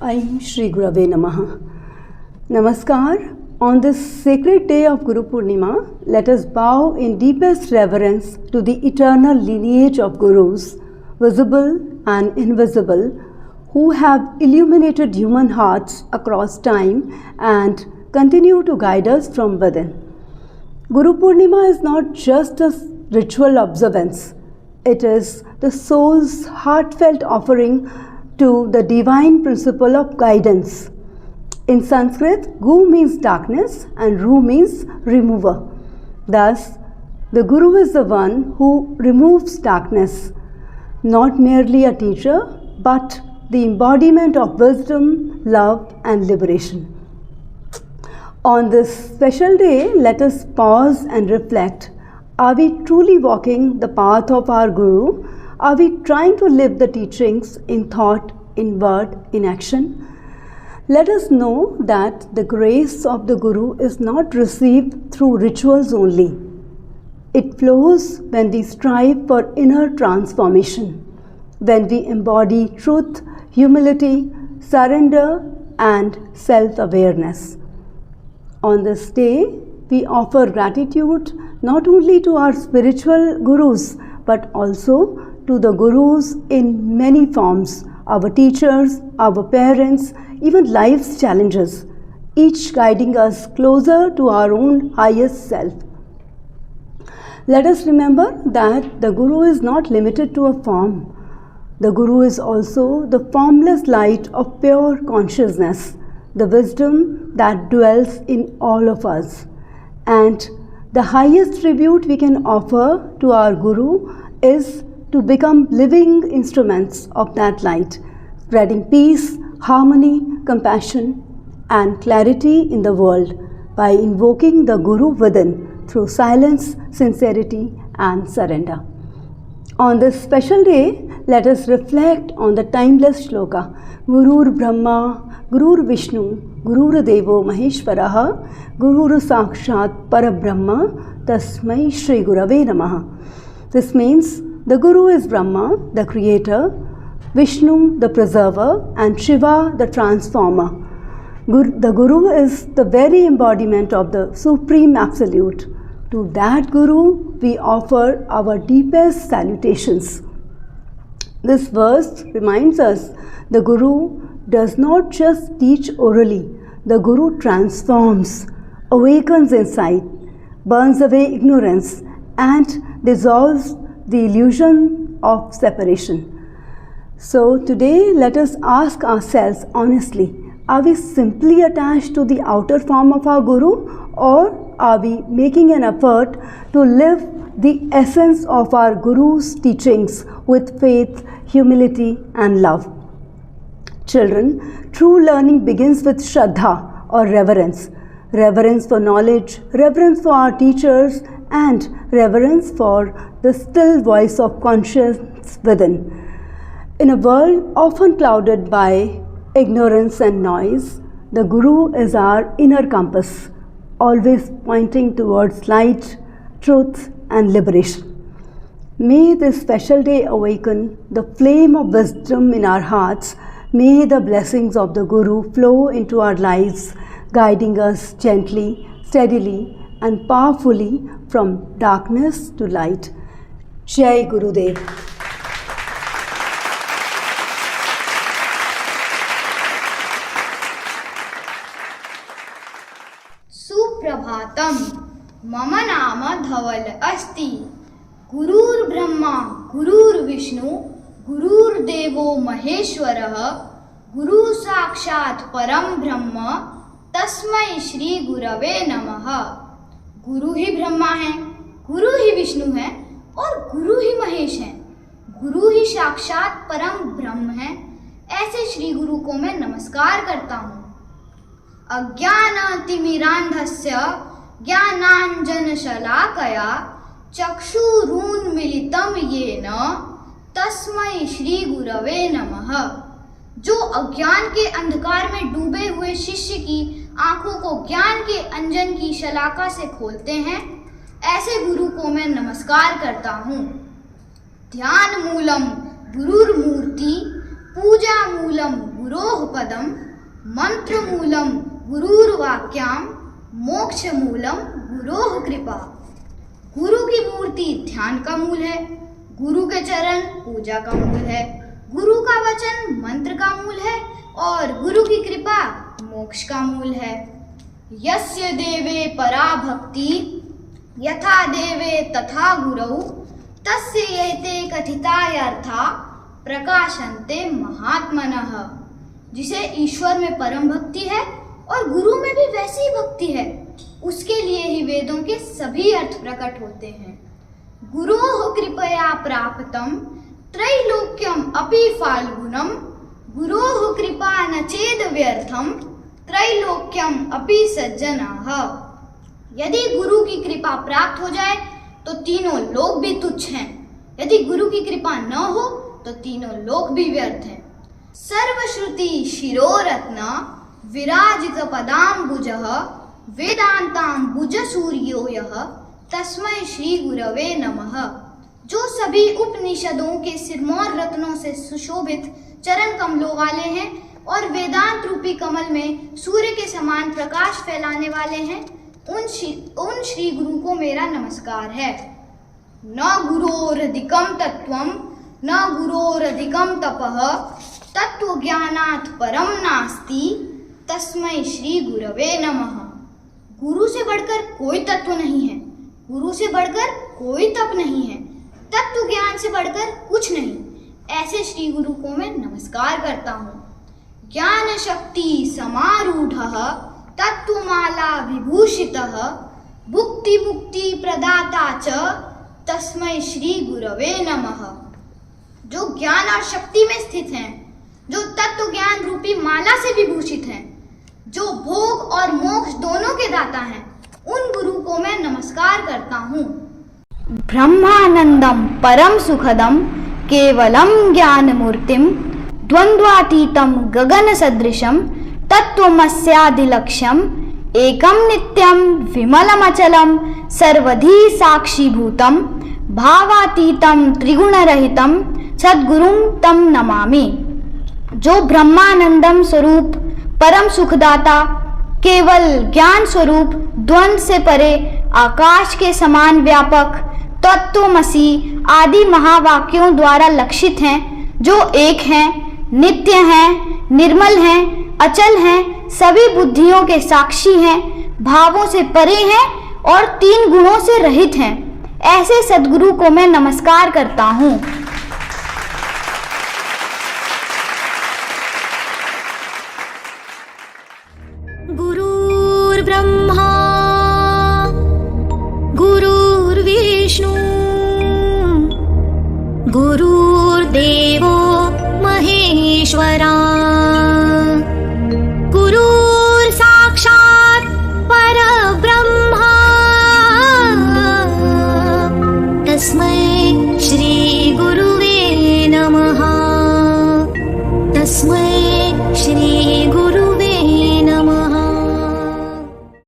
Aim Shri Gurave Namaha. Namaskar. On this sacred day of Guru Purnima, let us bow in deepest reverence to the eternal lineage of Gurus, visible and invisible, who have illuminated human hearts across time and continue to guide us from within. Guru Purnima is not just a ritual observance, it is the soul's heartfelt offering to the divine principle of guidance. In Sanskrit, Gu means darkness and Ru means remover. Thus, the Guru is the one who removes darkness, not merely a teacher, but the embodiment of wisdom, love, and liberation. On this special day, let us pause and reflect. Are we truly walking the path of our Guru? Are we trying to live the teachings in thought, in word, in action? Let us know that the grace of the Guru is not received through rituals only. It flows when we strive for inner transformation, when we embody truth, humility, surrender, and self-awareness. On this day, we offer gratitude not only to our spiritual gurus, but also to the gurus in many forms, our teachers, our parents, even life's challenges, each guiding us closer to our own highest self. Let us remember that the Guru is not limited to a form. The Guru is also the formless light of pure consciousness, the wisdom that dwells in all of us. And the highest tribute we can offer to our Guru is to become living instruments of that light, spreading peace, harmony, compassion, and clarity in the world by invoking the Guru within through silence, sincerity, and surrender. On this special day, let us reflect on the timeless shloka, Gurur Brahma, Gurur Vishnu, Gurur Devo Maheshwaraha, Gurur Sakshat Parabrahma, Tasmai Shri Gurave Namaha. This means the Guru is Brahma, the creator, Vishnu, the preserver, and Shiva, the transformer. The Guru is the very embodiment of the Supreme Absolute. To that Guru, we offer our deepest salutations. This verse reminds us the Guru does not just teach orally. The Guru transforms, awakens insight, burns away ignorance, and dissolves the illusion of separation. So today, let us ask ourselves honestly, are we simply attached to the outer form of our Guru, or are we making an effort to live the essence of our Guru's teachings with faith, humility, and love? Children, true learning begins with Shraddha or reverence. Reverence for knowledge, reverence for our teachers, and reverence for the still voice of conscience within. In a world often clouded by ignorance and noise, the Guru is our inner compass, always pointing towards light, truth, and liberation. May this special day awaken the flame of wisdom in our hearts. May the blessings of the Guru flow into our lives, guiding us gently, steadily, and powerfully from darkness to light. Jai Gurudev. Suprabhatam मम नाम धवल अस्ति गुरुर् ब्रह्मा गुरुर्विष्णु गुरुर्देवो महेश्वरः गुरु साक्षात् परम ब्रह्म तस्मै श्री गुरवे नमः। गुरु ही ब्रह्मा है, गुरु ही विष्णु है और गुरु ही महेश है, गुरु ही साक्षात परम ब्रह्म है। ऐसे श्री गुरु को मैं नमस्कार करता हूँ। अज्ञानतिमिरान्धस्य ज्ञानाञ्जनशलाकया चक्षुरुन्मीलितं येन तस्मै श्री गुरवे नमः। जो अज्ञान के अंधकार में डूबे हुए शिष्य की आंखों को ज्ञान के अंजन की शलाका से खोलते हैं, ऐसे गुरु को मैं नमस्कार करता हूँ। ध्यान मूलम गुरुर्मूर्ति, पूजा मूलम गुरोः पदम, मंत्रमूलम गुरुर्वाक्याम, मोक्षमूलम गुरोः कृपा। गुरु की मूर्ति ध्यान का मूल है, गुरु के चरण पूजा का मूल है, गुरु का वचन मंत्र का मूल है और गुरु की कृपा मोक्ष का मूल है। यस्य देवे परा भक्ति, यथा देवे तथा गुरौ, तस्य एते कथितायर्था प्रकाशन्ते महात्मनः। जिसे ईश्वर में परम भक्ति है और गुरु में भी वैसी ही भक्ति है, उसके लिए ही वेदों के सभी अर्थ प्रकट होते हैं। गुरोः कृपया प्राप्तम त्रैलोक्यम अपि फाल्गुनम, गुरोः कृपा न चेद व्यर्थम त्रैलोक्यम अपि सज्जनाः। यदि गुरु की कृपा प्राप्त हो जाए तो तीनों लोक भी तुच्छ हैं, यदि गुरु की कृपा न हो तो तीनों लोक भी व्यर्थ हैं। सर्वश्रुति शिरोरत्न विराजित पदाम्बुजः, वेदांताम्बुज सूर्यो यः, तस्मै श्री गुरवे नमः। जो सभी उपनिषदों के सिरमौर रत्नों से सुशोभित चरण कमलों वाले हैं और वेदांत रूपी कमल में सूर्य के समान प्रकाश फैलाने वाले हैं, उन श्री गुरु को मेरा नमस्कार है। न गुरोरधिकम तत्वम, न गुरोरधिकम तपः, तत्वज्ञानात् परम नास्ति, तस्मै श्री गुरवे नमः। गुरु से बढ़कर कोई तत्व नहीं है, गुरु से बढ़कर कोई तप नहीं है, तत्व ज्ञान से बढ़कर कुछ नहीं। ऐसे श्री गुरु को मैं नमस्कार करता हूँ। ज्ञान शक्ति समारूढ़ः, तत्वमाला विभूषितः, भुक्ति मुक्ति प्रदाता च, तस्मै श्री गुरवे नमः। जो ज्ञान और शक्ति में स्थित हैं, जो तत्व ज्ञान रूपी माला से विभूषित हैं, जो भोग और मोक्ष दोनों के दाता हैं, उन गुरु को मैं नमस्कार करता हूँ। ब्रह्मानंदम परम सुखदम केवलम ज्ञान मूर्तिम, द्वंद्वातीतम गगन सदृशम, तत्वमस्यादिलक्ष्यम, एकम नित्यम विमलमचलम सर्वधी साक्षीभूतम, भावातीतम त्रिगुणरहितम सद्गुरुं तम नमामि। जो ब्रह्मानंदम स्वरूप, परम सुखदाता, केवल ज्ञान स्वरूप, द्वंद्व से परे, आकाश के समान व्यापक, तत्वमसि आदि महावाक्यों द्वारा लक्षित हैं, जो एक हैं, नित्य हैं, निर्मल हैं, अचल हैं, सभी बुद्धियों के साक्षी हैं, भावों से परे हैं और तीन गुणों से रहित हैं, ऐसे सद्गुरु को मैं नमस्कार करता हूँ। गुरुर्ब्रह्मा गुरुर्विष्णु गुरुर्देवो महेश्वरा, गुरुर् साक्षात् परब्रह्मा, तस्मै श्री गुरुवे नमः। तस्मै